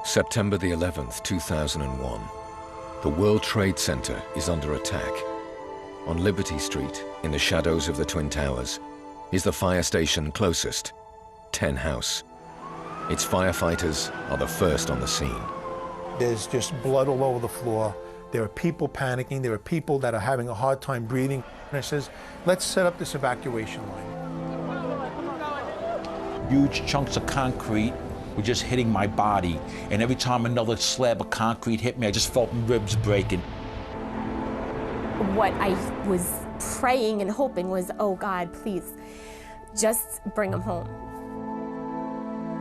September the 11th, 2001. The World Trade Center is under attack. On Liberty Street, in the shadows of the Twin Towers, is the fire station closest, Ten House. Its firefighters are the first on the scene. There's just blood all over the floor. There are people panicking. There are people that are having a hard time breathing. And it says, let's set up this evacuation line. Huge chunks of concrete were just hitting my body. And every time another slab of concrete hit me, I just felt ribs breaking. What I was praying and hoping was, oh God, please, just bring them home.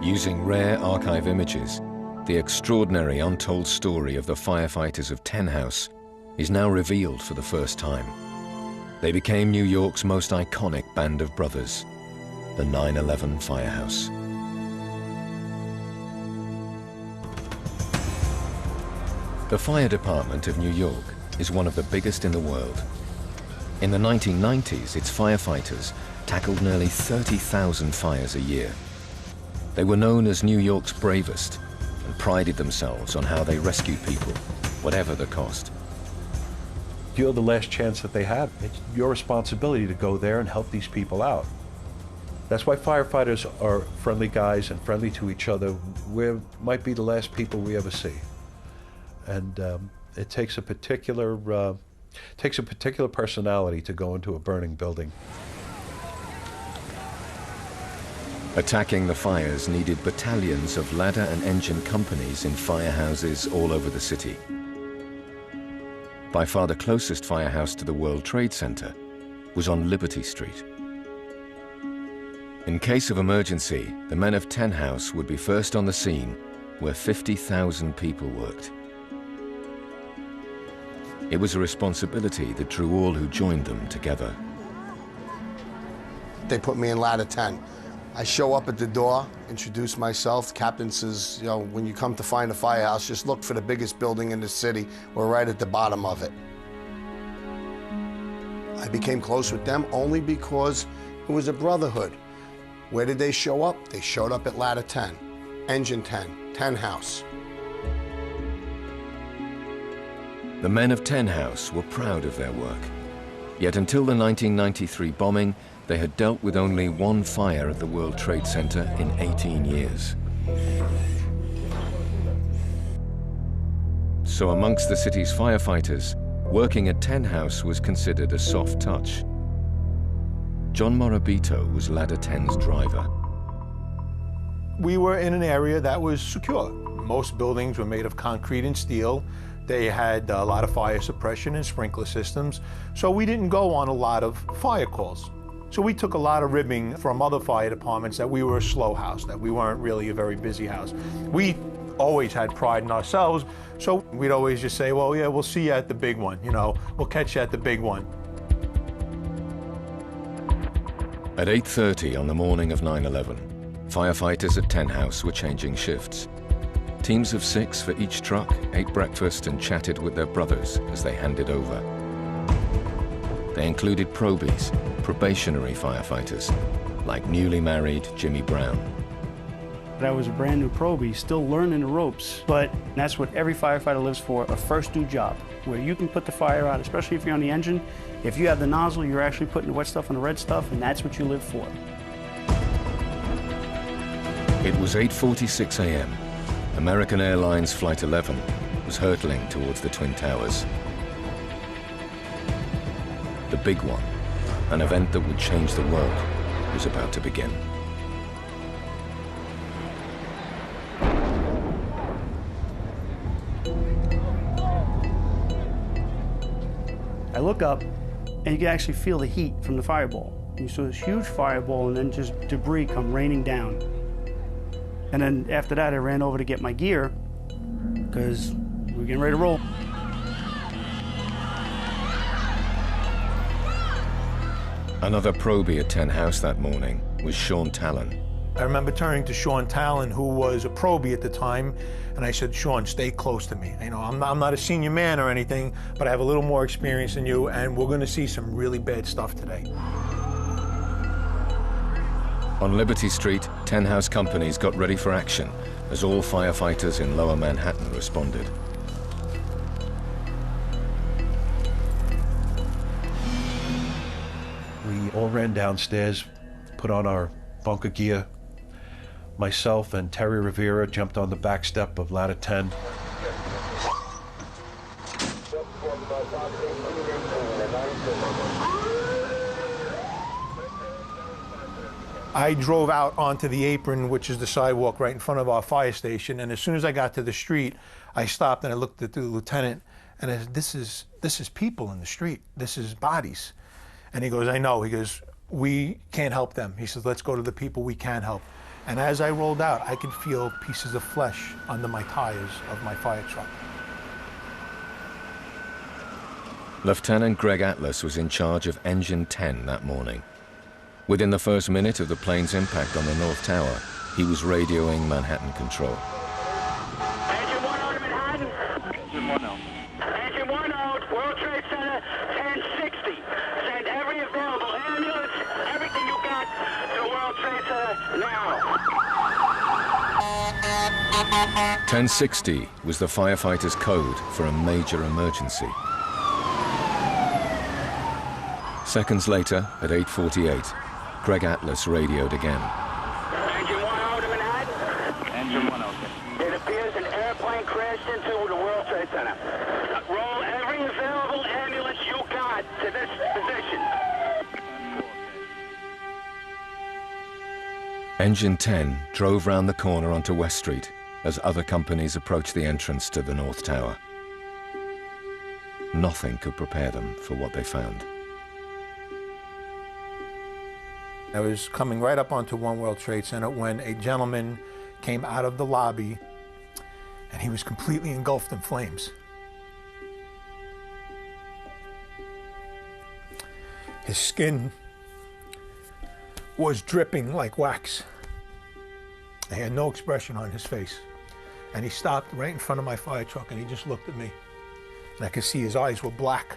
Using rare archive images, the extraordinary untold story of the firefighters of Ten House is now revealed for the first time. They became New York's most iconic band of brothers, the 9/11 Firehouse. The fire department of New York is one of the biggest in the world. In the 1990s, its firefighters tackled nearly 30,000 fires a year. They were known as New York's bravest and prided themselves on how they rescued people, whatever the cost. You're the last chance that they have. It's your responsibility to go there and help these people out. That's why firefighters are friendly guys and friendly to each other. We might be the last people we ever see. And it takes a particular personality to go into a burning building. Attacking the fires needed battalions of ladder and engine companies in firehouses all over the city. By far the closest firehouse to the World Trade Center was on Liberty Street. In case of emergency, the men of Ten House would be first on the scene where 50,000 people worked. It was a responsibility that drew all who joined them together. They put me in ladder 10. I show up at the door, introduce myself. The captain says, you know, when you come to find a firehouse, just look for the biggest building in the city. We're right at the bottom of it. I became close with them only because it was a brotherhood. Where did they show up? They showed up at ladder 10, engine 10, Ten House. The men of Ten House were proud of their work. Yet until the 1993 bombing, they had dealt with only one fire at the World Trade Center in 18 years. So amongst the city's firefighters, working at Ten House was considered a soft touch. John Morabito was Ladder 10's driver. We were in an area that was secure. Most buildings were made of concrete and steel. They had a lot of fire suppression and sprinkler systems, so we didn't go on a lot of fire calls. So we took a lot of ribbing from other fire departments that we were a slow house, that we weren't really a very busy house. We always had pride in ourselves, so we'd always just say, well, yeah, we'll see you at the big one, you know, we'll catch you at the big one. At 8:30 on the morning of 9/11, firefighters at Ten House were changing shifts. Teams of 6 for each truck ate breakfast and chatted with their brothers as they handed over. They included probies, probationary firefighters, like newly married Jimmy Brown. I was a brand new probie, still learning the ropes, but that's what every firefighter lives for, a first due job, where you can put the fire out, especially if you're on the engine. If you have the nozzle, you're actually putting the wet stuff on the red stuff, and that's what you live for. It was 8:46 a.m. American Airlines Flight 11 was hurtling towards the Twin Towers. The big one, an event that would change the world, was about to begin. I look up, and you can actually feel the heat from the fireball. You saw this huge fireball, and then just debris come raining down. And then after that, I ran over to get my gear, because we were getting ready to roll. Another probie at Ten House that morning was Sean Talon. I remember turning to Sean Talon, who was a probie at the time, and I said, Sean, stay close to me. You know, I'm not a senior man or anything, but I have a little more experience than you, and we're going to see some really bad stuff today. On Liberty Street, 10 house companies got ready for action as all firefighters in Lower Manhattan responded. We all ran downstairs, put on our bunker gear. Myself and Terry Rivera jumped on the back step of ladder 10. I drove out onto the apron, which is the sidewalk right in front of our fire station, and as soon as I got to the street, I stopped and I looked at the lieutenant, and I said, this is people in the street. This is bodies. And he goes, I know. He goes, we can't help them. He says, let's go to the people we can help. And as I rolled out, I could feel pieces of flesh under my tires of my fire truck. Lieutenant Greg Atlas was in charge of Engine 10 that morning. Within the first minute of the plane's impact on the North Tower, he was radioing Manhattan Control. Engine 1 out of Manhattan. Engine 1 out. Engine 1 out, World Trade Center, 1060. Send every available ambulance, everything you got to World Trade Center now. 1060 was the firefighters' code for a major emergency. Seconds later, at 8:48, Greg Atlas radioed again. Engine 1 out of Manhattan. Engine 1 out. It appears an airplane crashed into the World Trade Center. Roll every available ambulance you got to this position. Engine 10 drove round the corner onto West Street as other companies approached the entrance to the North Tower. Nothing could prepare them for what they found. I was coming right up onto One World Trade Center when a gentleman came out of the lobby and he was completely engulfed in flames. His skin was dripping like wax. He had no expression on his face. And he stopped right in front of my fire truck and he just looked at me. And I could see his eyes were black.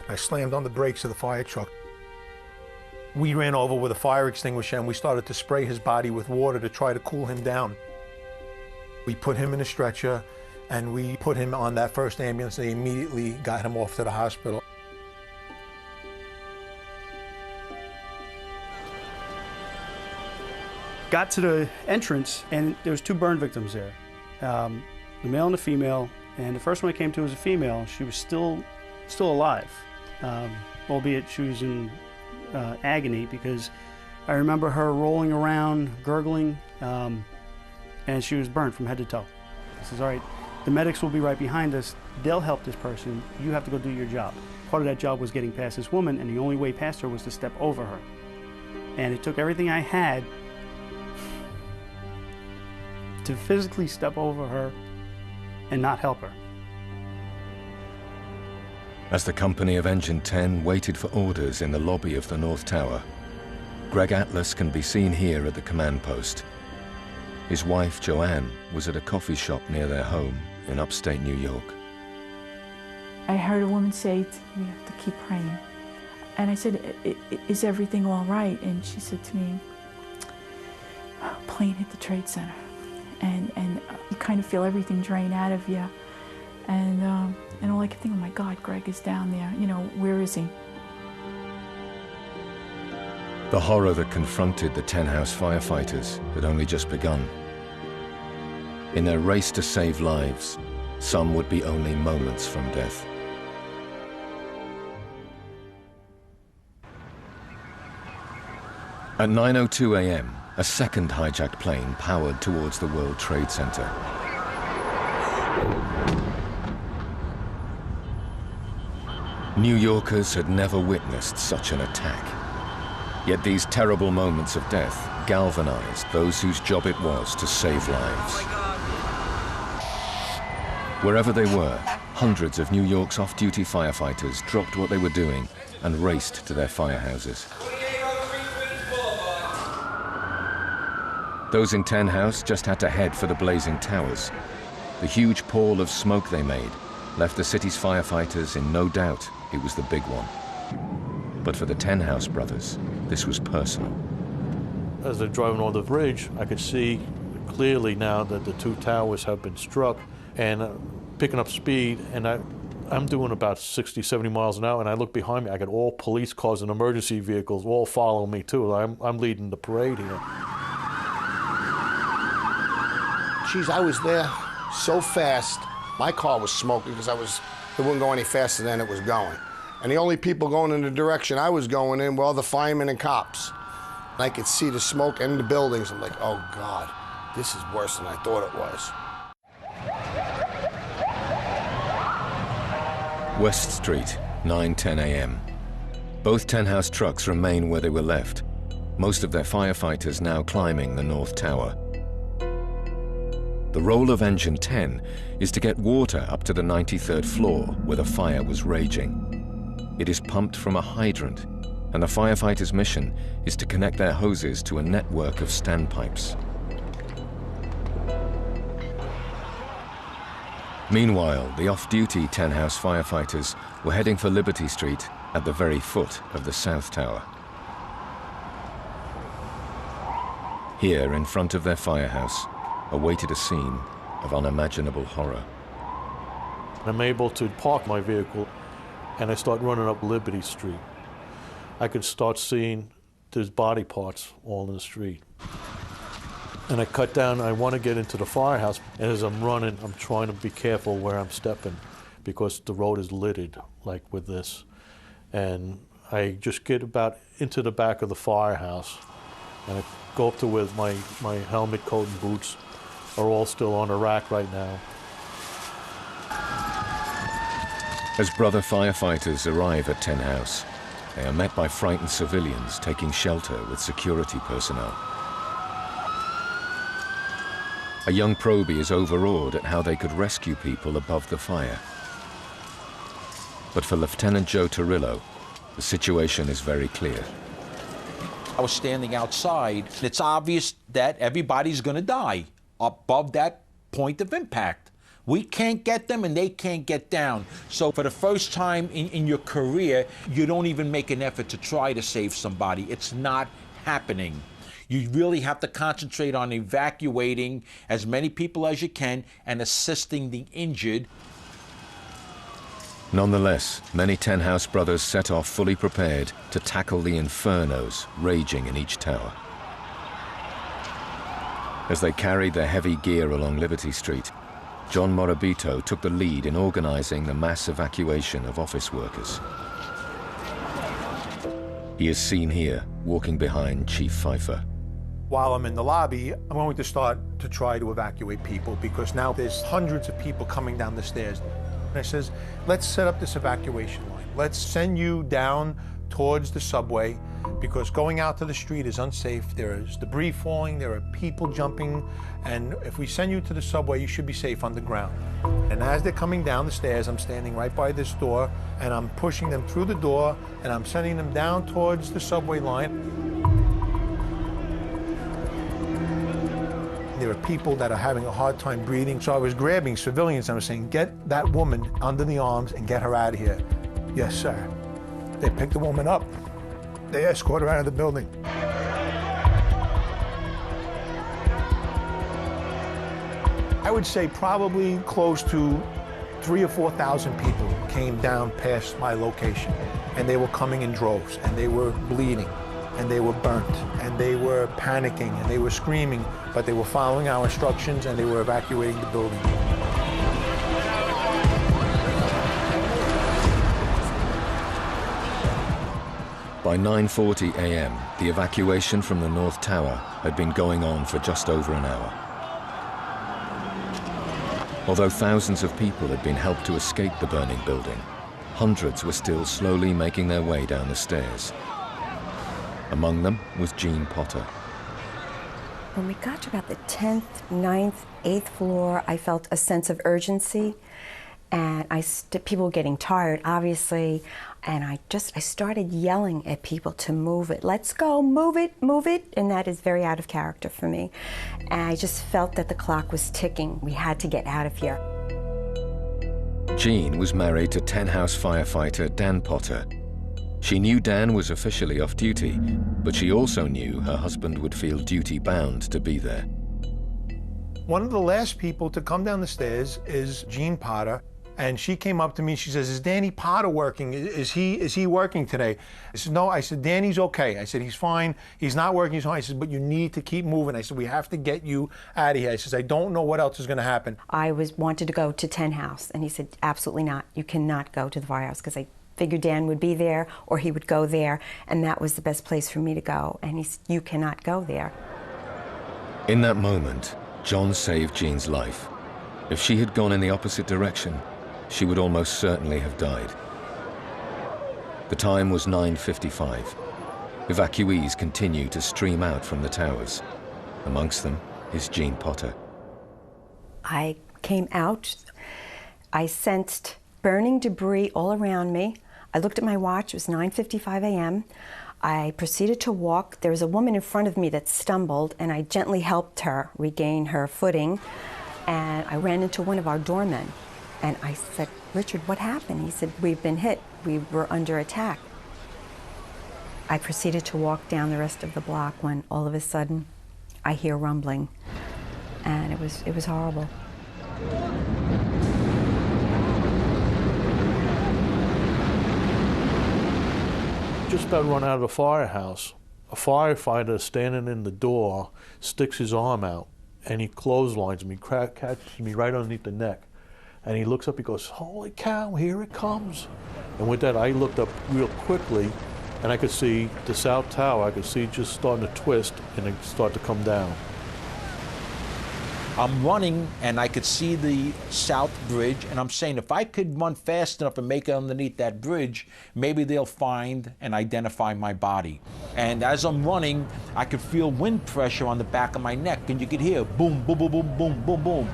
I slammed on the brakes of the fire truck. We ran over with a fire extinguisher and we started to spray his body with water to try to cool him down. We put him in a stretcher and we put him on that first ambulance. They immediately got him off to the hospital. Got to the entrance and there was 2 burn victims there, the male and the female. And the first one I came to was a female. She was still alive, albeit she was in agony because I remember her rolling around, gurgling, and she was burned from head to toe. I says, all right, the medics will be right behind us. They'll help this person. You have to go do your job. Part of that job was getting past this woman, and the only way past her was to step over her. And it took everything I had to physically step over her and not help her. As the company of Engine 10 waited for orders in the lobby of the North Tower, Greg Atlas can be seen here at the command post. His wife, Joanne, was at a coffee shop near their home in upstate New York. I heard a woman say, we have to keep praying. And I said, is everything all right? And she said to me, plane hit the Trade Center. And you kind of feel everything drain out of you. And all I could think, oh my God, Greg is down there. You know, where is he? The horror that confronted the 10 house firefighters had only just begun. In their race to save lives, some would be only moments from death. At 9:02 a.m., a second hijacked plane powered towards the World Trade Center. New Yorkers had never witnessed such an attack. Yet these terrible moments of death galvanized those whose job it was to save lives. Wherever they were, hundreds of New York's off-duty firefighters dropped what they were doing and raced to their firehouses. Those in 10 House just had to head for the blazing towers. The huge pall of smoke they made left the city's firefighters in no doubt it was the big one. But for the 10 House brothers, this was personal. As they're driving on the bridge, I could see clearly now that the two towers have been struck, and picking up speed, and I'm doing about 60, 70 miles an hour, and I look behind me, I got all police cars and emergency vehicles all following me too. I'm leading the parade here. Geez, I was there so fast. My car was smoking because it wouldn't go any faster than it was going. And the only people going in the direction I was going in were all the firemen and cops. And I could see the smoke in the buildings. I'm like, oh God, this is worse than I thought it was. West Street, 9:10 a.m. Both 10-house trucks remain where they were left, most of their firefighters now climbing the North Tower. The role of Engine 10 is to get water up to the 93rd floor where the fire was raging. It is pumped from a hydrant, and the firefighters' mission is to connect their hoses to a network of standpipes. Meanwhile, the off-duty 10-house firefighters were heading for Liberty Street at the very foot of the South Tower. Here, in front of their firehouse, awaited a scene of unimaginable horror. I'm able to park my vehicle, and I start running up Liberty Street. I could start seeing there's body parts all in the street. And I cut down, I want to get into the firehouse, and as I'm running, I'm trying to be careful where I'm stepping because the road is littered, like with this. And I just get about into the back of the firehouse, and I go up to where my helmet, coat, and boots are all still on a rack right now. As brother firefighters arrive at 10 House, they are met by frightened civilians taking shelter with security personnel. A young probie is overawed at how they could rescue people above the fire. But for Lieutenant Joe Torillo, the situation is very clear. I was standing outside. It's obvious that everybody's going to die above that point of impact. We can't get them and they can't get down. So for the first time in your career, you don't even make an effort to try to save somebody. It's not happening. You really have to concentrate on evacuating as many people as you can and assisting the injured. Nonetheless, many 10 House brothers set off fully prepared to tackle the infernos raging in each tower. As they carried their heavy gear along Liberty Street, John Morabito took the lead in organizing the mass evacuation of office workers. He is seen here, walking behind Chief Pfeiffer. While I'm in the lobby, I'm going to start to try to evacuate people because now there's hundreds of people coming down the stairs. And I says, let's set up this evacuation line. Let's send you down towards the subway because going out to the street is unsafe. There is debris falling, there are people jumping, and if we send you to the subway, you should be safe underground. And as they're coming down the stairs, I'm standing right by this door, and I'm pushing them through the door, and I'm sending them down towards the subway line. There are people that are having a hard time breathing, so I was grabbing civilians and I was saying, get that woman under the arms and get her out of here. Yes, sir. They picked the woman up. They escort her out of the building. I would say probably close to 3,000 or 4,000 people came down past my location, and they were coming in droves, and they were bleeding, and they were burnt, and they were panicking, and they were screaming, but they were following our instructions, and they were evacuating the building. By 9:40 a.m., the evacuation from the North Tower had been going on for just over an hour. Although thousands of people had been helped to escape the burning building, hundreds were still slowly making their way down the stairs. Among them was Jean Potter. When we got to about the 10th, 9th, 8th floor, I felt a sense of urgency, and people were getting tired, obviously, and I started yelling at people to move it. Let's go, move it, and that is very out of character for me. And I just felt that the clock was ticking. We had to get out of here. Jean was married to 10 House firefighter Dan Potter. She knew Dan was officially off duty, but she also knew her husband would feel duty-bound to be there. One of the last people to come down the stairs is Jean Potter, and she came up to me. She says, "Is Danny Potter working? Is he working today?" I said, "No." I said, "Danny's okay." I said, "He's fine. He's not working. He's fine." I said, "But you need to keep moving." I said, "We have to get you out of here." I said, "I don't know what else is going to happen." I wanted to go to 10 House, and he said, "Absolutely not. You cannot go to the firehouse," because I figured Dan would be there or he would go there, and that was the best place for me to go. And he said, "You cannot go there." In that moment, John saved Jean's life. If she had gone in the opposite direction, she would almost certainly have died. The time was 9:55. Evacuees continue to stream out from the towers. Amongst them is Jean Potter. I came out. I sensed burning debris all around me. I looked at my watch. It was 9:55 a.m. I proceeded to walk. There was a woman in front of me that stumbled, and I gently helped her regain her footing. And I ran into one of our doormen. And I said, "Richard, what happened?" He said, "We've been hit. We were under attack." I proceeded to walk down the rest of the block when all of a sudden I hear rumbling. And it was horrible. Just about run out of the firehouse. A firefighter standing in the door sticks his arm out and he clotheslines me, catches me right underneath the neck. And he looks up, he goes, "Holy cow, here it comes." And with that, I looked up real quickly, and I could see the South Tower. I could see it just starting to twist, and it start to come down. I'm running, and I could see the South Bridge, and I'm saying, if I could run fast enough and make it underneath that bridge, maybe they'll find and identify my body. And as I'm running, I could feel wind pressure on the back of my neck, and you could hear boom, boom, boom, boom, boom, boom, boom.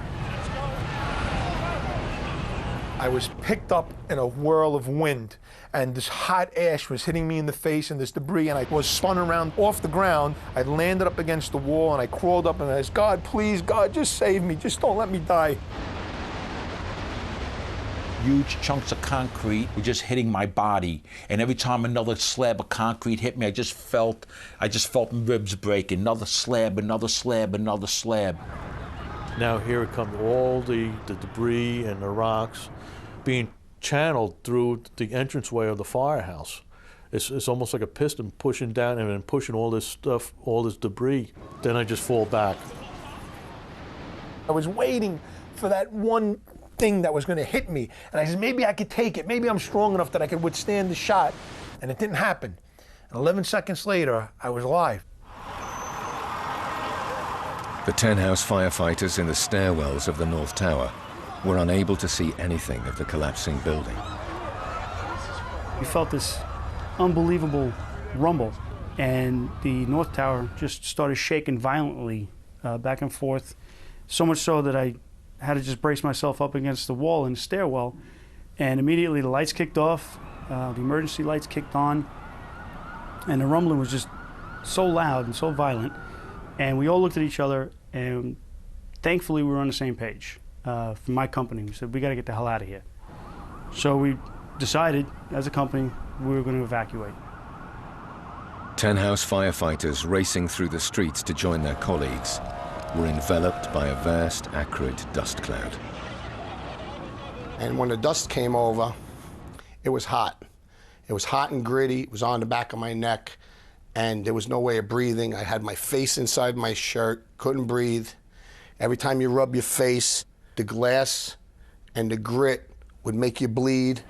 I was picked up in a whirl of wind, and this hot ash was hitting me in the face and this debris, and I was spun around off the ground. I landed up against the wall, and I crawled up and I said, "God, please, God, just save me. Just don't let me die." Huge chunks of concrete were just hitting my body, and every time another slab of concrete hit me, I just felt ribs break. Another slab, another slab, another slab. Now here it comes, all the debris and the rocks being channeled through the entranceway of the firehouse. It's almost like a piston pushing down and then pushing all this stuff, all this debris. Then I just fall back. I was waiting for that one thing that was going to hit me, and I said, maybe I could take it. Maybe I'm strong enough that I could withstand the shot. And it didn't happen. And 11 seconds later, I was alive. The 10 House firefighters in the stairwells of the North Tower were unable to see anything of the collapsing building. We felt this unbelievable rumble, and the North Tower just started shaking violently back and forth, so much so that I had to just brace myself up against the wall in the stairwell, and immediately the lights kicked off, the emergency lights kicked on, and the rumbling was just so loud and so violent, and we all looked at each other, and thankfully we were on the same page. From my company, we said, "We got to get the hell out of here." So we decided, as a company, we were going to evacuate. 10 House firefighters racing through the streets to join their colleagues were enveloped by a vast, acrid dust cloud. And when the dust came over, it was hot. It was hot and gritty. It was on the back of my neck, and there was no way of breathing. I had my face inside my shirt, couldn't breathe. Every time you rub your face, the glass and the grit would make you bleed.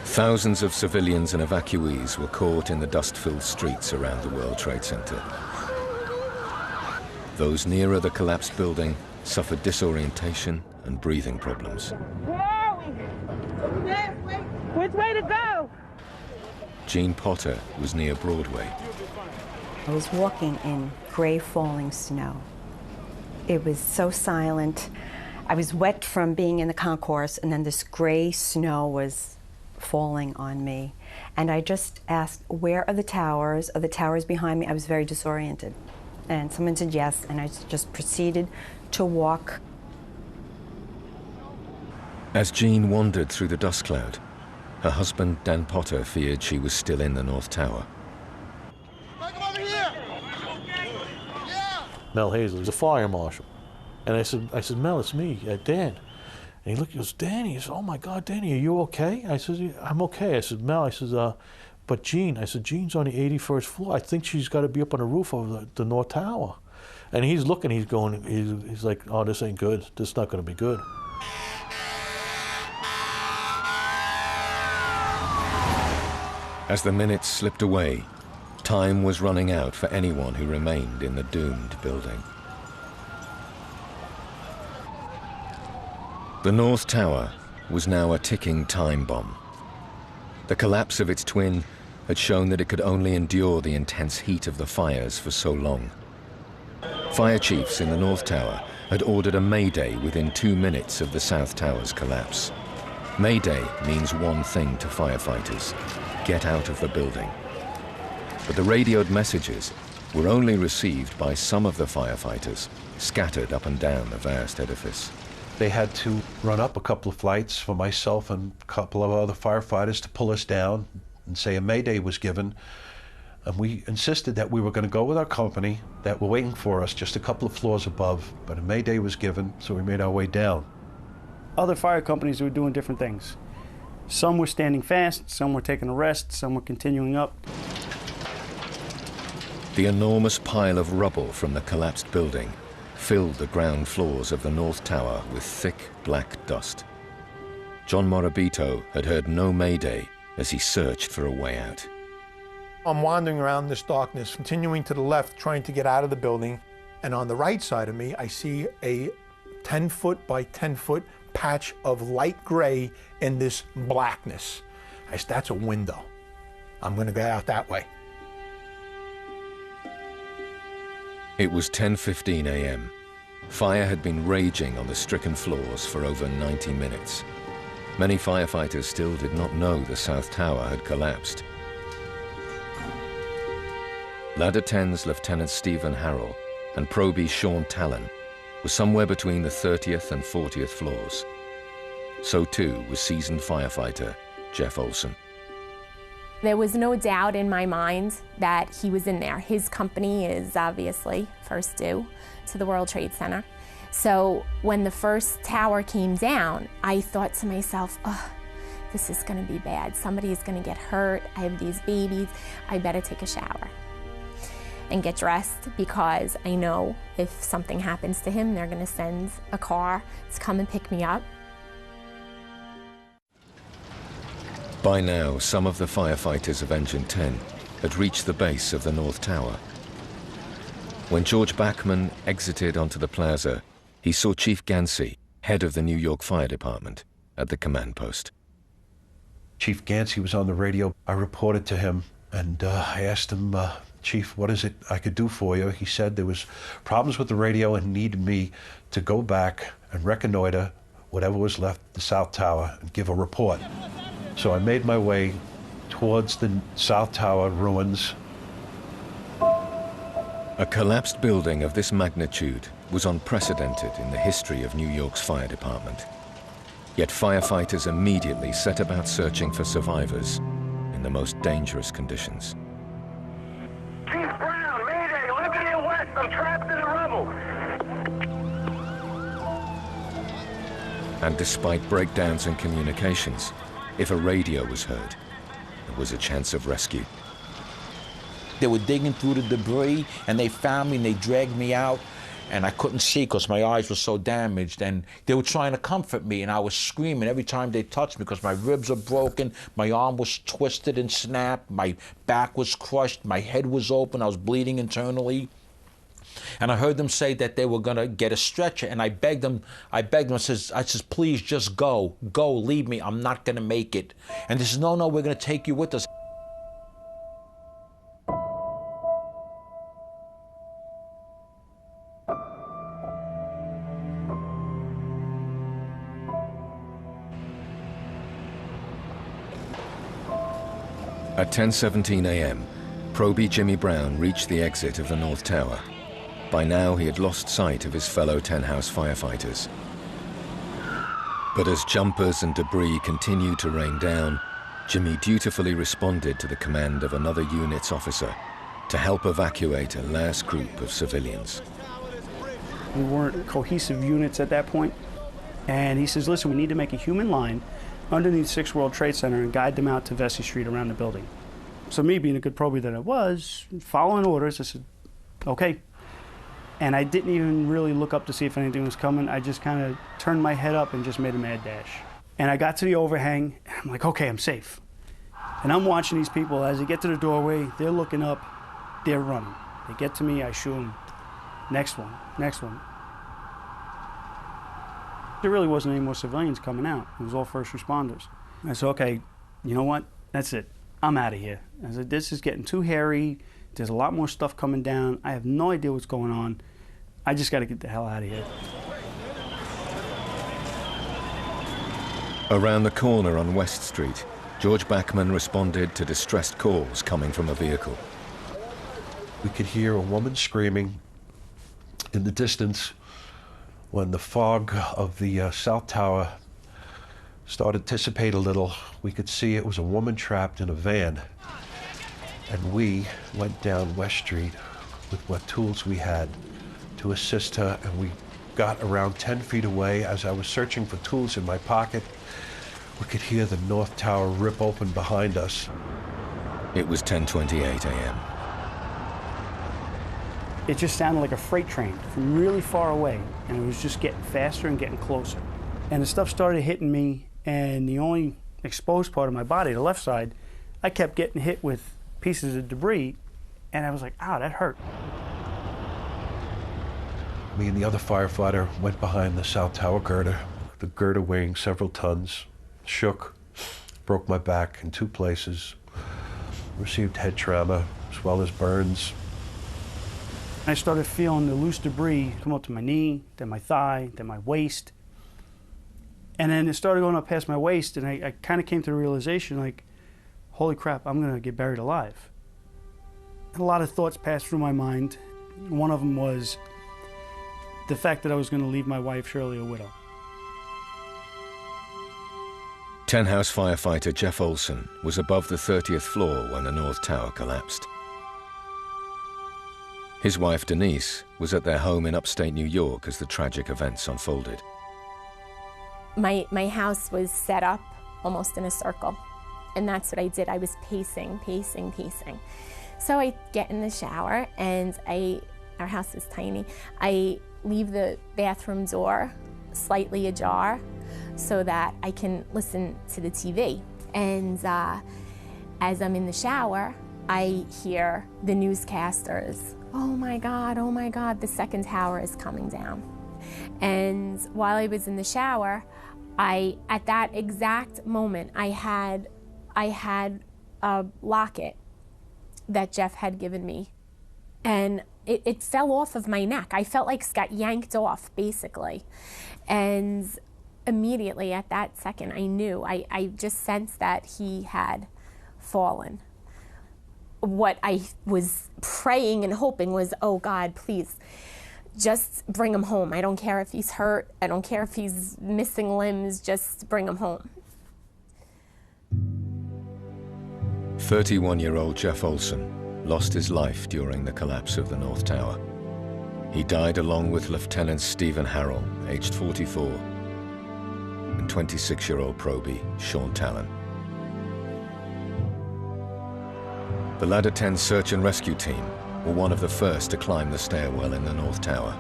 Thousands of civilians and evacuees were caught in the dust-filled streets around the World Trade Center. Those nearer the collapsed building suffered disorientation and breathing problems. Where are we? Which way to go? Jean Potter was near Broadway. I was walking in gray falling snow. It was so silent. I was wet from being in the concourse, and then this gray snow was falling on me. And I just asked, "Where are the towers? Are the towers behind me?" I was very disoriented. And someone said yes, and I just proceeded to walk. As Jean wandered through the dust cloud, Her husband, Dan Potter, feared she was still in the North Tower. Mel Hazel, he's a fire marshal. And I said, Mel, it's me, Dan. And he looked, he goes, Danny. He said, oh my God, Danny, are you okay? I said, yeah, I'm okay. I said, Mel, I said, but Jean, I said, Jean's on the 81st floor. I think she's got to be up on the roof of the North Tower. And he's looking, he's going, he's like, oh, this ain't good. This is not going to be good. As the minutes slipped away, time was running out for anyone who remained in the doomed building. The North Tower was now a ticking time bomb. The collapse of its twin had shown that it could only endure the intense heat of the fires for so long. Fire chiefs in the North Tower had ordered a mayday within 2 minutes of the South Tower's collapse. Mayday means one thing to firefighters: get out of the building. But the radioed messages were only received by some of the firefighters scattered up and down the vast edifice. They had to run up a couple of flights for myself and a couple of other firefighters to pull us down and say a mayday was given. And we insisted that we were going to go with our company that were waiting for us just a couple of floors above, but a mayday was given, so we made our way down. Other fire companies were doing different things. Some were standing fast, some were taking a rest, some were continuing up. The enormous pile of rubble from the collapsed building filled the ground floors of the North Tower with thick black dust. John Morabito had heard no mayday as he searched for a way out. I'm wandering around this darkness, continuing to the left, trying to get out of the building. And on the right side of me, I see a 10-foot by 10-foot patch of light gray in this blackness. I said, that's a window. I'm going to get out that way. It was 10:15 a.m. Fire had been raging on the stricken floors for over 90 minutes. Many firefighters still did not know the South Tower had collapsed. Ladder 10's Lieutenant Stephen Harrell and Probie Sean Talon were somewhere between the 30th and 40th floors. So too was seasoned firefighter Jeff Olson. There was no doubt in my mind that he was in there. His company is obviously first due to the World Trade Center. So when the first tower came down, I thought to myself, oh, this is gonna be bad. Somebody is gonna get hurt. I have these babies. I better take a shower and get dressed, because I know if something happens to him, they're gonna send a car to come and pick me up. By now, some of the firefighters of Engine 10 had reached the base of the North Tower. When George Bachman exited onto the plaza, he saw Chief Gansey, head of the New York Fire Department, at the command post. Chief Gansey was on the radio. I reported to him, and I asked him, Chief, what is it I could do for you? He said there was problems with the radio and needed me to go back and reconnoiter whatever was left of the South Tower and give a report. So I made my way towards the South Tower ruins. A collapsed building of this magnitude was unprecedented in the history of New York's fire department. Yet firefighters immediately set about searching for survivors in the most dangerous conditions. Chief Brown, Mayday, Liberty and West, I'm trapped in the rubble. And despite breakdowns in communications, if a radio was heard, there was a chance of rescue. They were digging through the debris, and they found me, and they dragged me out, and I couldn't see because my eyes were so damaged, and they were trying to comfort me, and I was screaming every time they touched me because my ribs are broken, my arm was twisted and snapped, my back was crushed, my head was open, I was bleeding internally. And I heard them say that they were gonna get a stretcher, and I begged them, I says, please just go, leave me, I'm not gonna make it. And they said, no, we're gonna take you with us. At 10:17 a.m., Probie Jimmy Brown reached the exit of the North Tower. By now, he had lost sight of his fellow 10-house firefighters. But as jumpers and debris continued to rain down, Jimmy dutifully responded to the command of another unit's officer to help evacuate a last group of civilians. We weren't cohesive units at that point. And he says, listen, we need to make a human line underneath 6 World Trade Center and guide them out to Vesey Street around the building. So me, being a good probie that I was, following orders, I said, okay. And I didn't even really look up to see if anything was coming. I just kind of turned my head up and just made a mad dash. And I got to the overhang, and I'm like, okay, I'm safe. And I'm watching these people. As they get to the doorway, they're looking up, they're running. They get to me, I shoot them. Next one, next one. There really wasn't any more civilians coming out. It was all first responders. I said, okay, you know what? That's it. I'm out of here. I said, this is getting too hairy. There's a lot more stuff coming down. I have no idea what's going on. I just got to get the hell out of here. Around the corner on West Street, George Bachman responded to distressed calls coming from a vehicle. We could hear a woman screaming in the distance. When the fog of the South Tower started to dissipate a little, we could see it was a woman trapped in a van. And we went down West Street with what tools we had to assist her, and we got around 10 feet away. As I was searching for tools in my pocket, we could hear the North Tower rip open behind us. It was 10:28 a.m. It just sounded like a freight train from really far away, and it was just getting faster and getting closer. And the stuff started hitting me, and the only exposed part of my body, the left side, I kept getting hit with pieces of debris, and I was like, ow, that hurt. Me and the other firefighter went behind the South Tower girder, the girder weighing several tons, shook, broke my back in 2 places, received head trauma as well as burns. I started feeling the loose debris come up to my knee, then my thigh, then my waist. And then it started going up past my waist, and I kind of came to the realization, like, holy crap, I'm going to get buried alive. A lot of thoughts passed through my mind. One of them was the fact that I was going to leave my wife, Shirley, a widow. 10 House firefighter Jeff Olson was above the 30th floor when the North Tower collapsed. His wife, Denise, was at their home in upstate New York as the tragic events unfolded. My house was set up almost in a circle, and that's what I did. I was pacing. So I get in the shower, and our house is tiny. I leave the bathroom door slightly ajar so that I can listen to the TV. And as I'm in the shower, I hear the newscasters, oh my God, the second tower is coming down. And while I was in the shower, at that exact moment, I had a locket that Jeff had given me. And it fell off of my neck. I felt like it got yanked off, basically. And immediately at that second, I knew. I just sensed that he had fallen. What I was praying and hoping was, oh God, please, just bring him home. I don't care if he's hurt. I don't care if he's missing limbs. Just bring him home. 31-year-old Jeff Olson lost his life during the collapse of the North Tower. He died along with Lieutenant Stephen Harrell, aged 44, and 26-year-old probie Sean Talon. The Ladder 10 search and rescue team were one of the first to climb the stairwell in the North Tower.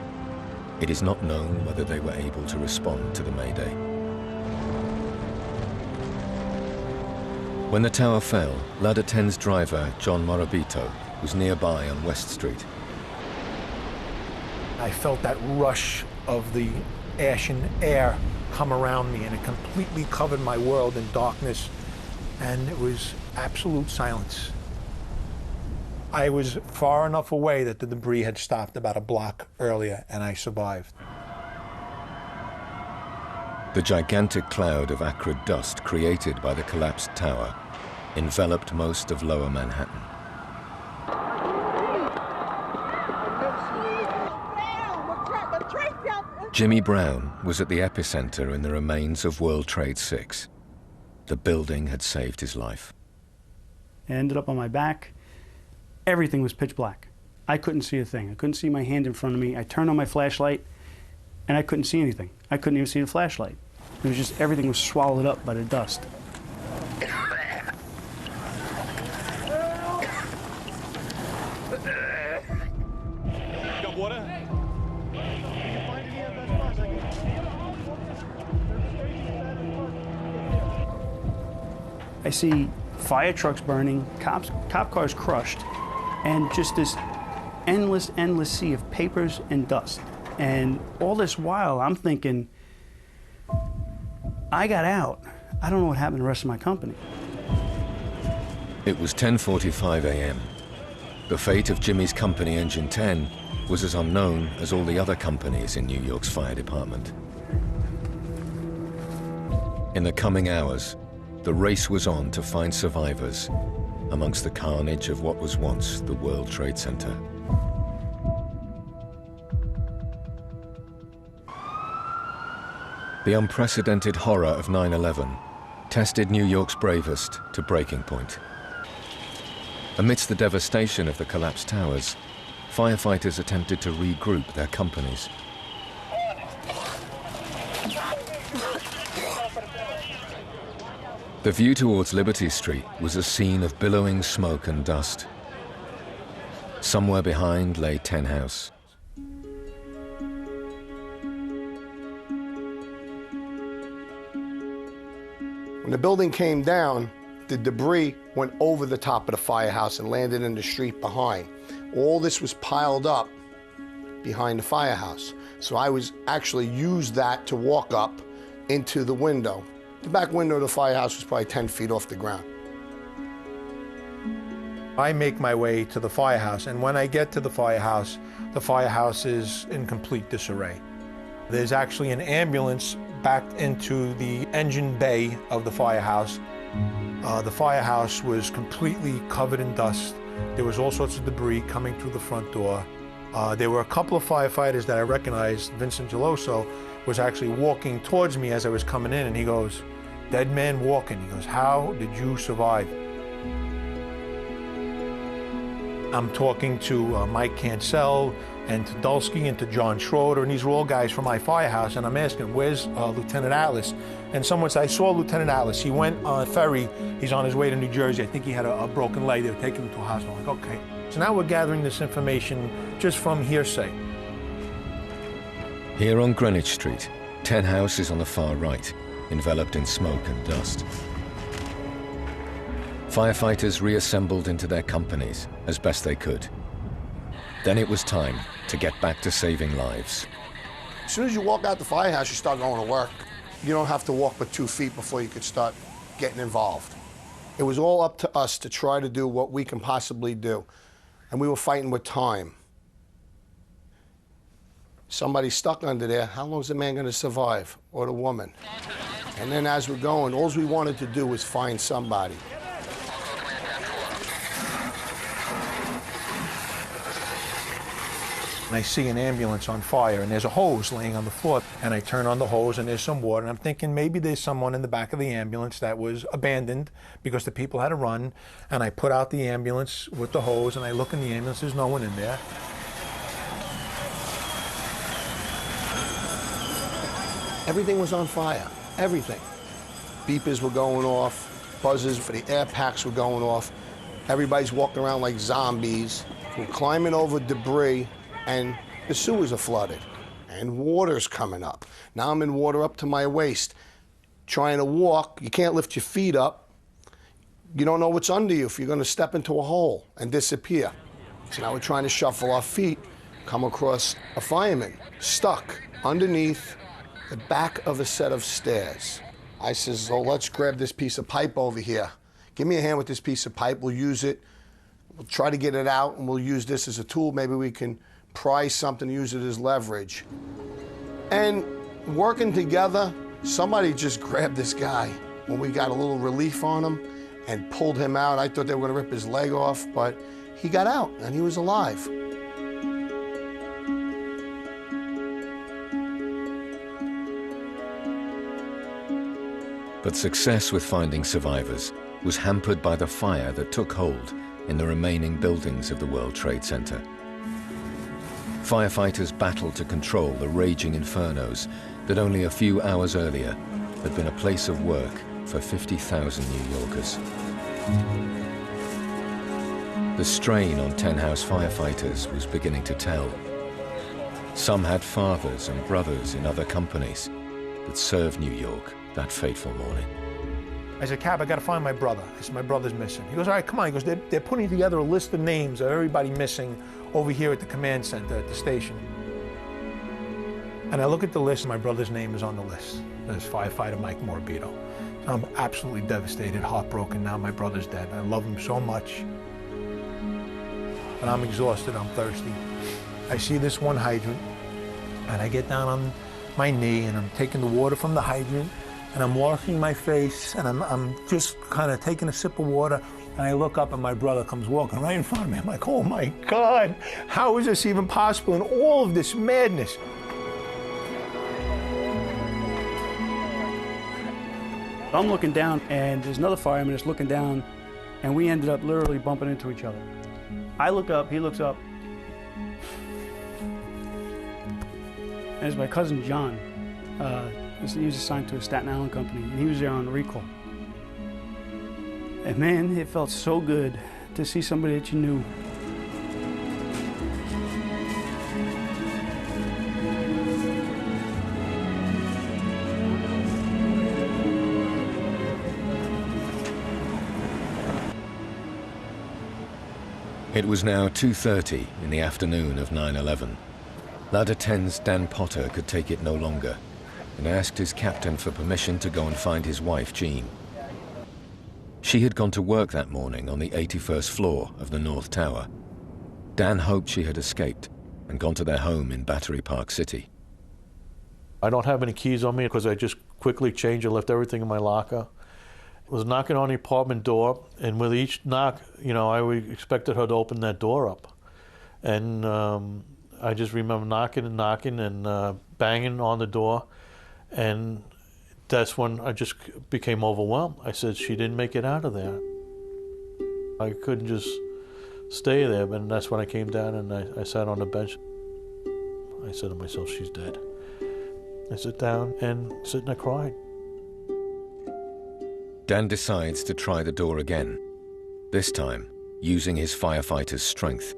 It is not known whether they were able to respond to the mayday. When the tower fell, Ladder 10's driver, John Morabito, was nearby on West Street. I felt that rush of the ashen air come around me, and it completely covered my world in darkness, and it was absolute silence. I was far enough away that the debris had stopped about a block earlier, and I survived. The gigantic cloud of acrid dust created by the collapsed tower enveloped most of Lower Manhattan. Jimmy Brown was at the epicenter in the remains of World Trade 6. the building had saved his life. I ended up on my back. Everything was pitch black. I couldn't see a thing. I couldn't see my hand in front of me. I turned on my flashlight, and I couldn't see anything. I couldn't even see the flashlight. It was just everything was swallowed up by the dust. Got water? I see fire trucks burning, cop cars crushed, and just this endless sea of papers and dust. And all this while, I'm thinking, I got out. I don't know what happened to the rest of my company. It was 10:45 a.m. The fate of Jimmy's company, Engine 10, was as unknown as all the other companies in New York's fire department. In the coming hours, the race was on to find survivors amongst the carnage of what was once the World Trade Center. The unprecedented horror of 9/11 tested New York's bravest to breaking point. Amidst the devastation of the collapsed towers, firefighters attempted to regroup their companies. The view towards Liberty Street was a scene of billowing smoke and dust. Somewhere behind lay 10 House. When the building came down, the debris went over the top of the firehouse and landed in the street behind. All this was piled up behind the firehouse. So I was actually used that to walk up into the window. The back window of the firehouse was probably 10 feet off the ground. I make my way to the firehouse, and when I get to the firehouse is in complete disarray. There's actually an ambulance backed into the engine bay of the firehouse. The firehouse was completely covered in dust. There was all sorts of debris coming through the front door. There were a couple of firefighters that I recognized. Vincent Geloso was actually walking towards me as I was coming in, and he goes, "Dead man walking." He goes, "How did you survive?" I'm talking to Mike Cancel and to Dulski and to John Schroeder, and these were all guys from my firehouse, and I'm asking, "Where's Lieutenant Atlas?" And someone said, "I saw Lieutenant Atlas. He went on a ferry. He's on his way to New Jersey. I think he had a broken leg. They were taking him to a hospital." I'm like, okay. So now we're gathering this information just from hearsay. Here on Greenwich Street, 10 House is on the far right, enveloped in smoke and dust. Firefighters reassembled into their companies as best they could. Then it was time to get back to saving lives. As soon as you walk out the firehouse, you start going to work. You don't have to walk but 2 feet before you could start getting involved. It was all up to us to try to do what we can possibly do. And we were fighting with time. Somebody's stuck under there. How long is the man going to survive, or the woman? And then as we're going, all we wanted to do was find somebody. And I see an ambulance on fire, and there's a hose laying on the floor. And I turn on the hose, and there's some water. And I'm thinking maybe there's someone in the back of the ambulance that was abandoned because the people had to run. And I put out the ambulance with the hose, and I look in the ambulance. There's no one in there. Everything was on fire, everything. Beepers were going off, buzzers for the air packs were going off. Everybody's walking around like zombies. We're climbing over debris, and the sewers are flooded, and water's coming up. Now I'm in water up to my waist. Trying to walk, you can't lift your feet up. You don't know what's under you if you're gonna step into a hole and disappear. So now we're trying to shuffle our feet, come across a fireman, stuck underneath the back of a set of stairs. I says, "Oh, let's grab this piece of pipe over here. Give me a hand with this piece of pipe, we'll use it. We'll try to get it out, and we'll use this as a tool. Maybe we can pry something, use it as leverage." And working together, somebody just grabbed this guy when we got a little relief on him and pulled him out. I thought they were gonna rip his leg off, but he got out and he was alive. But success with finding survivors was hampered by the fire that took hold in the remaining buildings of the World Trade Center. Firefighters battled to control the raging infernos that only a few hours earlier had been a place of work for 50,000 New Yorkers. The strain on 10 House firefighters was beginning to tell. Some had fathers and brothers in other companies that served New York that fateful morning. I said, Cap, I gotta find my brother. I said, my brother's missing. He goes, all right, come on. He goes, they're putting together a list of names of everybody missing over here at the command center at the station. And I look at the list, and my brother's name is on the list. There's firefighter Mike Morabito. I'm absolutely devastated, heartbroken now. My brother's dead. I love him so much. But I'm exhausted, I'm thirsty. I see this one hydrant, and I get down on my knee, and I'm taking the water from the hydrant, and I'm washing my face, and I'm just kind of taking a sip of water, and I look up, and my brother comes walking right in front of me. I'm like, oh my God, how is this even possible in all of this madness? I'm looking down, and there's another fireman that's looking down, and we ended up literally bumping into each other. I look up, he looks up, and it's my cousin John. He was assigned to a Staten Island company, and he was there on recall. And man, it felt so good to see somebody that you knew. It was now 2:30 in the afternoon of 9/11. Ladder 10's Dan Potter could take it no longer and asked his captain for permission to go and find his wife, Jean. She had gone to work that morning on the 81st floor of the North Tower. Dan hoped she had escaped and gone to their home in Battery Park City. I don't have any keys on me because I just quickly changed and left everything in my locker. I was knocking on the apartment door, and with each knock, you know, I expected her to open that door up. And I just remember knocking and banging on the door, and that's when I just became overwhelmed. I said, she didn't make it out of there. I couldn't just stay there, but that's when I came down and I sat on the bench. I said to myself, she's dead. I sit down and sit and I cried. Dan decides to try the door again, this time using his firefighter's strength.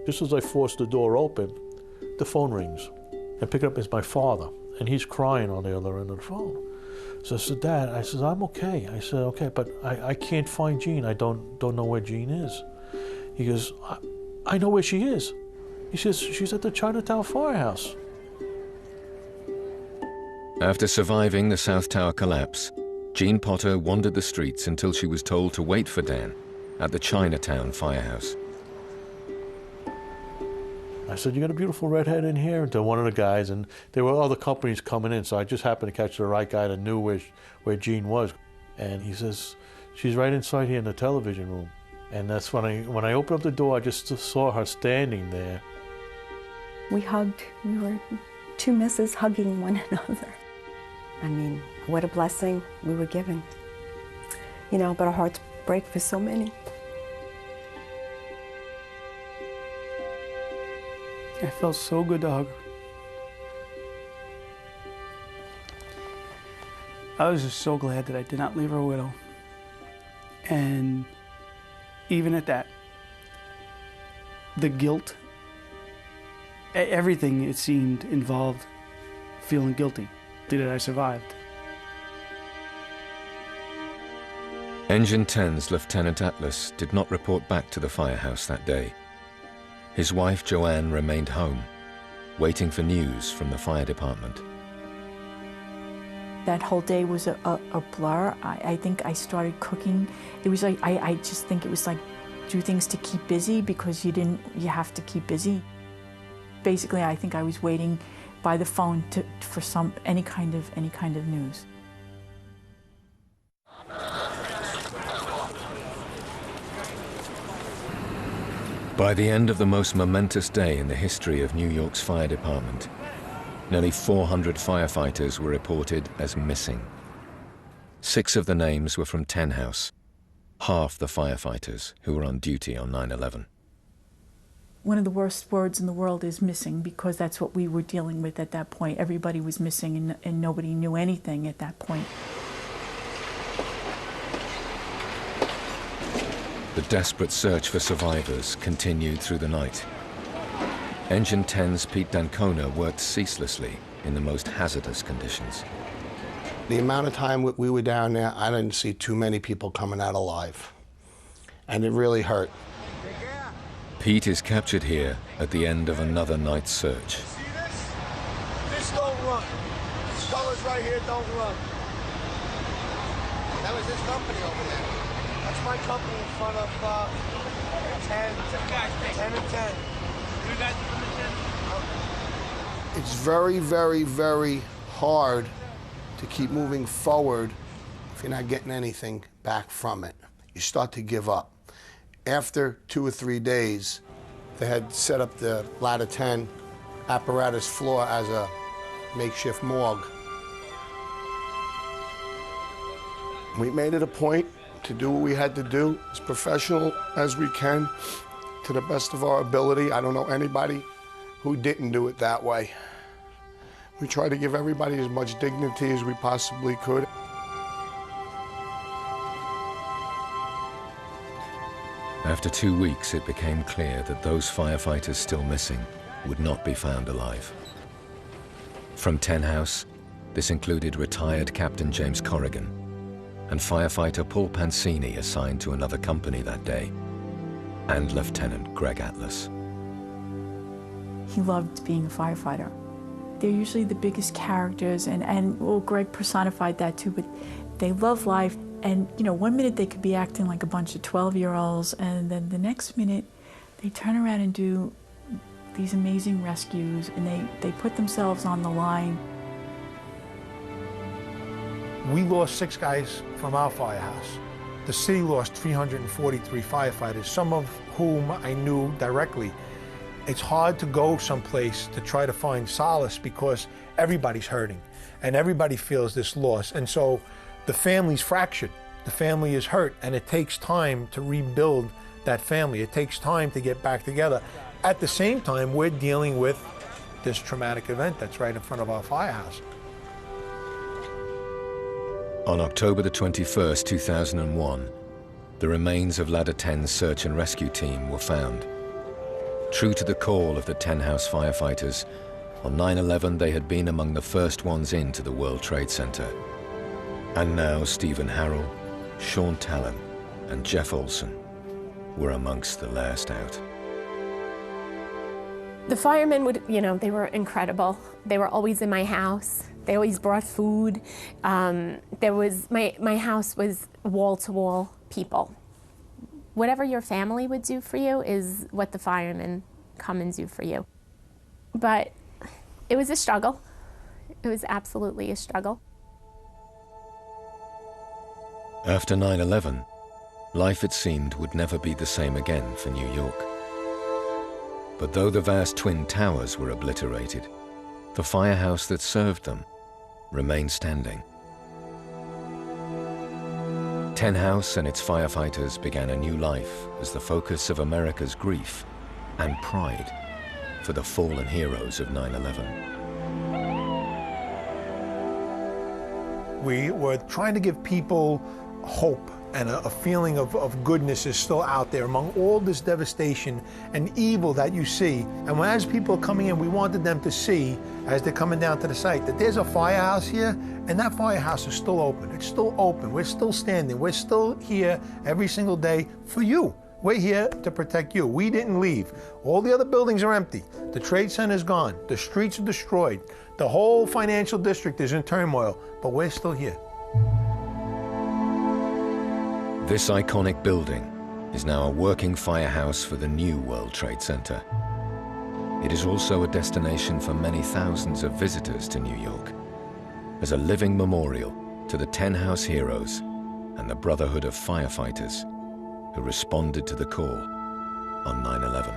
Just as I forced the door open, the phone rings. I pick it up, it's my father, and he's crying on the other end of the phone. So I said, Dad, I said, I'm okay. I said, okay, but I can't find Jean. I don't know where Jean is. He goes, I know where she is. He says, she's at the Chinatown firehouse. After surviving the South Tower collapse, Jean Potter wandered the streets until she was told to wait for Dan at the Chinatown firehouse. I said, you got a beautiful redhead in here? To one of the guys, and there were other companies coming in, so I just happened to catch the right guy that knew where Jean was. And he says, she's right inside here in the television room. And that's when I opened up the door, I just saw her standing there. We hugged. We were two misses hugging one another. I mean, what a blessing we were given. You know, but our hearts break for so many. It felt so good to hug her. I was just so glad that I did not leave her a widow. And even at that, the guilt, everything it seemed involved feeling guilty that I survived. Engine 10's Lieutenant Atlas did not report back to the firehouse that day. His wife Joanne remained home, waiting for news from the fire department. That whole day was a blur. I think I started cooking. It was like, I just think it was like do things to keep busy because you have to keep busy. Basically, I think I was waiting by the phone for any kind of news. By the end of the most momentous day in the history of New York's fire department, nearly 400 firefighters were reported as missing. 6 of the names were from Ten House, half the firefighters who were on duty on 9/11. One of the worst words in the world is missing, because that's what we were dealing with at that point. Everybody was missing, and nobody knew anything at that point. The desperate search for survivors continued through the night. Engine 10's Pete D'Ancona worked ceaselessly in the most hazardous conditions. The amount of time we were down there, I didn't see too many people coming out alive. And it really hurt. Pete is captured here at the end of another night's search. See this? This don't run. This colors right here don't run. That was his company over there. That's my company in front of 10 and 10. You guys from the 10? It's very, very, very hard to keep moving forward if you're not getting anything back from it. You start to give up. After 2 or 3 days, they had set up the Ladder 10 apparatus floor as a makeshift morgue. We made it a point to do what we had to do as professional as we can, to the best of our ability. I don't know anybody who didn't do it that way. We tried to give everybody as much dignity as we possibly could. After 2 weeks, it became clear that those firefighters still missing would not be found alive. From Ten House, this included retired Captain James Corrigan and firefighter Paul Pansini, assigned to another company that day, and Lieutenant Greg Atlas. He loved being a firefighter. They're usually the biggest characters, and well, Greg personified that too, but they love life. And, you know, one minute they could be acting like a bunch of 12-year-olds, and then the next minute they turn around and do these amazing rescues, and they put themselves on the line. We lost 6 guys from our firehouse. The city lost 343 firefighters, some of whom I knew directly. It's hard to go someplace to try to find solace because everybody's hurting and everybody feels this loss. And so the family's fractured, the family is hurt, and it takes time to rebuild that family. It takes time to get back together. At the same time, we're dealing with this traumatic event that's right in front of our firehouse. On October the 21st, 2001, the remains of Ladder 10's search and rescue team were found. True to the call of the Ten House firefighters, on 9/11 they had been among the first ones into the World Trade Center. And now Stephen Harrell, Sean Talon, and Jeff Olson were amongst the last out. The firemen would, they were incredible. They were always in my house. They always brought food. My house was wall-to-wall people. Whatever your family would do for you is what the firemen come and do for you. But it was a struggle. It was absolutely a struggle. After 9/11, life, it seemed, would never be the same again for New York. But though the vast Twin Towers were obliterated, the firehouse that served them remained standing. Ten House and its firefighters began a new life as the focus of America's grief and pride for the fallen heroes of 9/11. We were trying to give people hope, and a feeling of goodness is still out there among all this devastation and evil that you see. And as people are coming in, we wanted them to see, as they're coming down to the site, that there's a firehouse here, and that firehouse is still open. It's still open. We're still standing. We're still here every single day for you. We're here to protect you. We didn't leave. All the other buildings are empty. The Trade Center's gone. The streets are destroyed. The whole financial district is in turmoil, but we're still here. This iconic building is now a working firehouse for the new World Trade Center. It is also a destination for many thousands of visitors to New York, as a living memorial to the Ten House heroes and the brotherhood of firefighters who responded to the call on 9/11.